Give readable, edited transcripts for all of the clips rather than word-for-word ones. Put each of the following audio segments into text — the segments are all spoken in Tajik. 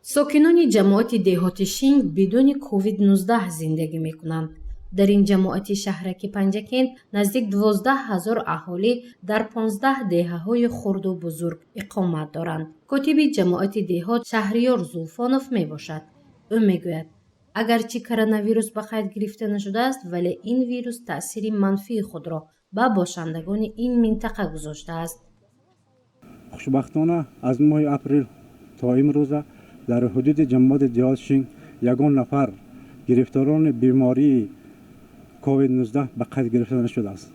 сокинони ҷамоати деҳоти Шинг бидуни COVID-19 зиндагӣ мекунанд. дар ин ҷамоати шаҳраки Панҷакент наздик 12 000 аҳолӣ дар 15 деҳаҳои хурду бузург иқомат доранд. котиби ҷамоати деҳот Шаҳриёр Зулфонов мебошад. ӯ мегӯяд, агарчи коронавирус ба қайд гирифта нашудааст, вале ин вирус таъсири манфии худро ба бошандагони ин минтақа гузоштааст. хушбахтона аз моҳи апрел то имрӯза дар ҳудуди ҷамоати деҳоти Шинг ягон нафар гирифторони бемории COVID-19 ба қайд гирифта нашудааст.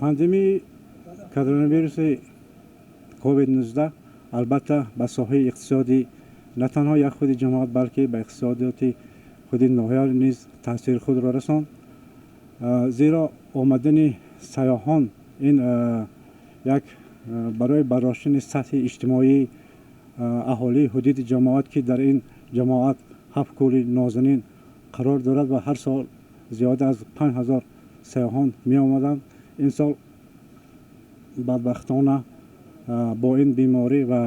пандемияи коронавируси COVID-19 албатта ба соҳаи иқтисодӣ на танҳо як худи ҷамоат, балки ба иқтисодиёти худи ноҳия низ таъсири худро расонд. зеро омадани сайёҳон ин як барои барошини сатҳи иҷтимоии аҳолии ҳудуди ҷамоат, ки дар ин ҷамоат 7 кӯли нозанин қарор дорад ва ҳар сол зиёда аз 5000 сайёҳон меомаданд. ин сол бадбахтона бо ин беморӣ ва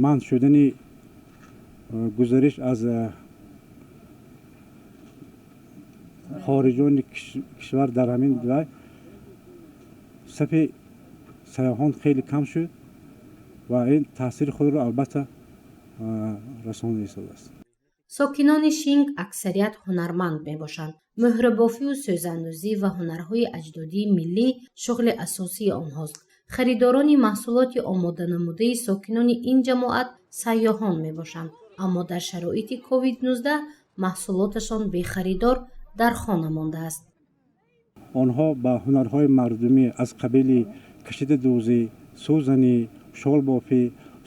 манъ шудани гузариш аз хориҷони кишвар дар ҳамин ҷай сафи сайёҳон хеле кам шуд ва ин таъсири худро албатта расонда истодааст. сокинони Шинг аксарият ҳунарманд мебошанд. мӯҳрабофию сӯзандозӣ ва ҳунарҳои аҷдодии миллӣ шуғли асосии онҳост. харидорони маҳсулоти омоданамудаи сокинони ин ҷамоат сайёҳон мебошанд, аммо дар шароити COVID-19 маҳсулоташон бехаридор дар хона мондааст. онҳо ба ҳунарҳои мардумӣ аз қабили кашида дӯзӣ, сӯзанӣ, шолбофӣ,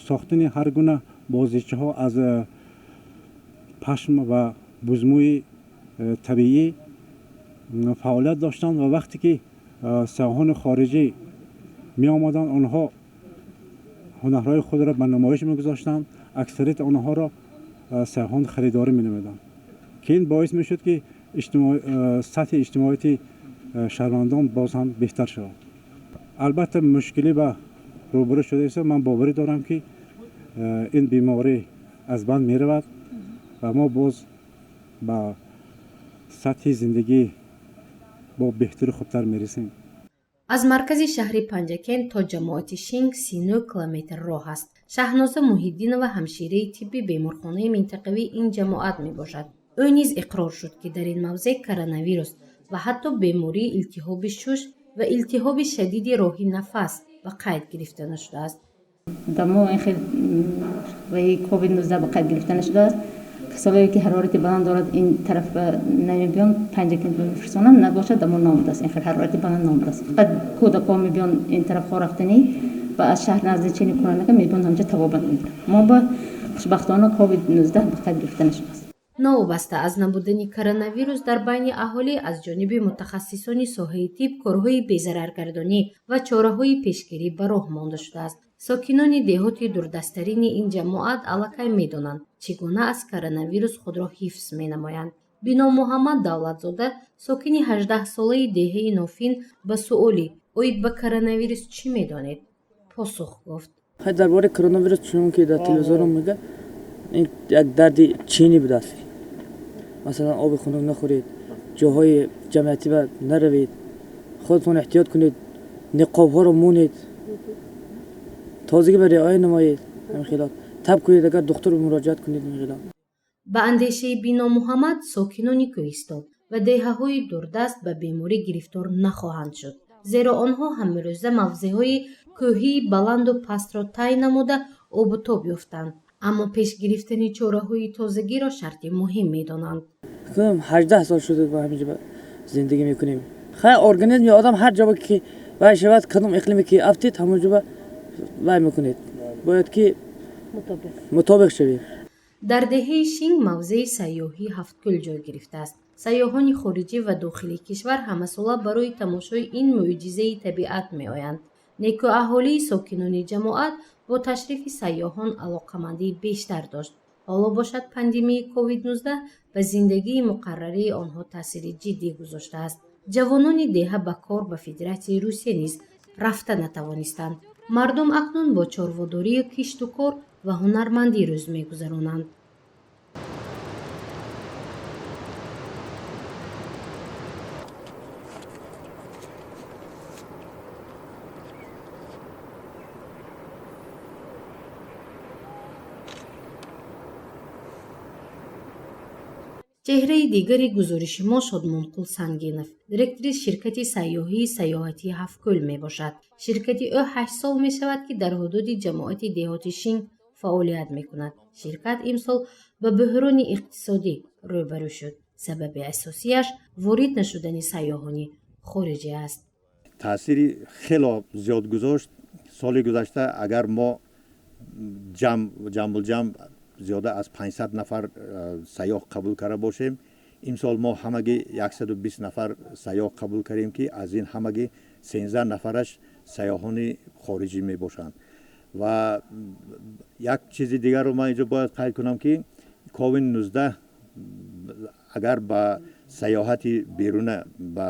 сохтани ҳар гуна бозичаҳо аз пашм ва бузмӯи табиӣ фаъолият доштанд ва вақте ки сайёҳони хориҷӣ меомаданд, онҳо ҳунарҳои худро ба намоиш мегузоштанд. аксарияти онҳоро сайёҳон харидорӣ менамуданд, ки ин боис мешуд ки сатҳи иҷтимоияти шаҳрвандон боз ҳам беҳтар шавад. албатта мушкилӣ ба рӯбарӯ шудааст. ман боварӣ дорам ки ин беморӣ аз банд меравад ва мо боз ба сатҳи зиндагӣ бо беҳтару хубтар мерасем. аз маркази шаҳри Панҷакент то ҷамоати Шинг 39 километр роҳ аст. Шаҳноза Муҳиддинова ҳамшираи тибби беморхонаи минтақавии ин ҷамоат мебошад. ӯ низ иқрор шуд, ки дар ин мавзеъ коронавирус ва ҳатто бемории илтиҳоби шуш ва илтиҳоби шадиди роҳи нафас ба қайд гирифта нашудааст. дамо ин хел COVID-19 ба қайд гирифта нашудааст. касовое ки ҳарорати баланд дорад ин тараф намебиён Панҷакент мефирсонанд, набошад дамо номудааст. ин хел ҳарорати баланд номудааст. фақат кӯдакон мебиён ин тарафҳо рафтанӣ ва аз шаҳр наздичини кунандака мебиён ҳамҷа табобат мегирад. мо ба хушбахтона COVID-19 ба қайд гирифта нашудааст. новобаста аз набудани коронавирус дар байни аҳолӣ аз ҷониби мутахассисони соҳаи тиб корҳои безараргардонӣ ва чораҳои пешгирӣ ба роҳ монда шудааст. сокинони деҳоти дурдастарини ин ҷамоат аллакай медонанд чӣ гуна аз коронавирус худро ҳифз менамоянд. бино Муҳаммад Давлатзода, сокини 18-солаи деҳаи Нофин, ба суоле оид ба коронавирус чӣ медонед, посух гуфт. дар бораи коронавирус чунон ки дар телевизорам мегӯяд, ин як дарди чини будааст. масалан оби хунук нахӯред, ҷоҳои ҷамъиятӣ наравед, худтон эҳтиёт кунед, ниқобҳоро монед, тозагӣ ба риоя намоед, ҳамин таб кунед, агар духтур муроҷиат кунед. ба андешаи бино Муҳаммад, сокинони Кӯҳистон ва деҳаҳои дурдаст ба беморӣ гирифтор нахоҳанд шуд, зеро онҳо ҳамрӯза мавзеъҳои кӯҳии баланду пастро тай намуда обутоб ёфтанд, аммо пеш гирифтани чораҳои тозагиро шарти муҳим медонанд. 18 сол шуд ба ҳаминҷо зиндагӣ мекунем. хай организми одам ҳар ҷо ки вай шавад, кадом иқлиме ки афтид ҳамон ҷо вай мекунед. бояд ки мутобиқ шавед. дар деҳаи Шинг мавзеи сайёҳӣ Ҳафткӯл ҷой гирифтааст. сайёҳони хориҷӣ ва дохилии кишвар ҳамасола барои тамошои ин мӯъҷизаи табиат меоянд. некӯаҳолии сокинони ҷамоат бо ташрифи сайёҳон алоқамандии бештар дошт. ҳоло бошад пандемияи COVID-19 ба зиндагии муқаррарии онҳо таъсири ҷиддӣ гузоштааст. ҷавонони деҳа ба кор ба Федератсияи Русия низ рафта натавонистанд. мардум акнун бо чорводории кишту кор ва ҳунармандӣ рӯз мегузаронанд. чеҳраи дигари гузориши мо Шодмонқул Сангинов, директори ширкати сайёҳии сайёҳатии Ҳафткӯл мебошад. Ширкати ӯ 8 сол мешавад, ки дар ҳудуди ҷамоати деҳоти Шинг фаъолият мекунад. Ширкат имсол ба буҳрони иқтисодӣ рӯбарӯ шуд. Сабаби асосияш ворид нашудани сайёҳони хориҷӣ аст. таъсири хело зиёд гузошт. соли гузашта агар мо ҷамбулҷам зиёда аз 500 нафар сайёҳ қабул карда бошем, имсол мо ҳамагӣ 120 нафар сайёҳ қабул кардем, ки аз ин ҳамагӣ 13 нафараш сайёҳони хориҷӣ мебошанд. ва як чизи дигарро ман инҷо бояд қайд кунам, ки COVID-19 агар ба сайёҳати беруна ба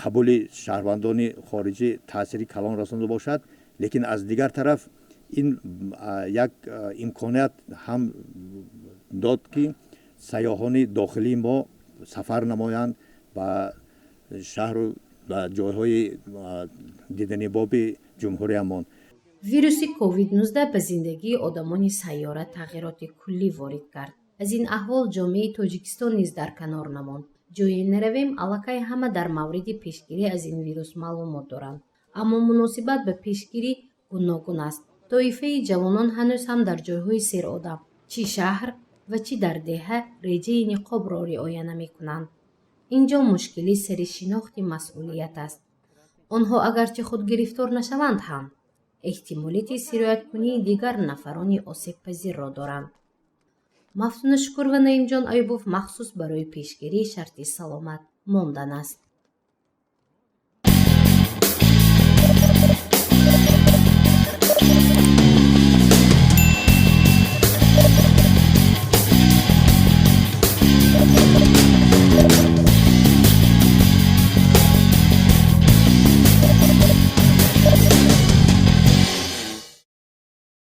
қабули шаҳрвандони хориҷӣ таъсири калон расонда бошад, лекин аз дигар тараф ин як имконият ҳам дод, ки сайёҳони дохилии мо сафар намоянд ба шаҳру ба ҷойҳои диданибоби ҷумҳуриямон. вируси COVID-19 ба зиндагии одамони сайёра тағйироти куллӣ ворид кард. аз ин аҳвол ҷомеаи Тоҷикистон низ дар канор намонд. ҷое наравем, аллакай ҳама дар мавриди пешгирӣ аз ин вирус маълумот доранд. аммо муносибат ба пешгирӣ гуногун аст. тоифаи ҷавонон ҳанӯз ҳам дар ҷойҳои серодам, чӣ шаҳр ва чӣ дар деҳа реҷаи ниқобро риоя намекунанд. инҷо мушкили сари шинохти масъулият аст. онҳо агарчи худ гирифтор нашаванд ҳам эҳтимолияти сирояткунии дигар нафарони осебпазирро доранд. мафтуна Шукур ва Наимҷон Айюбов махсус барои пешгирии шарти саломат мондан аст.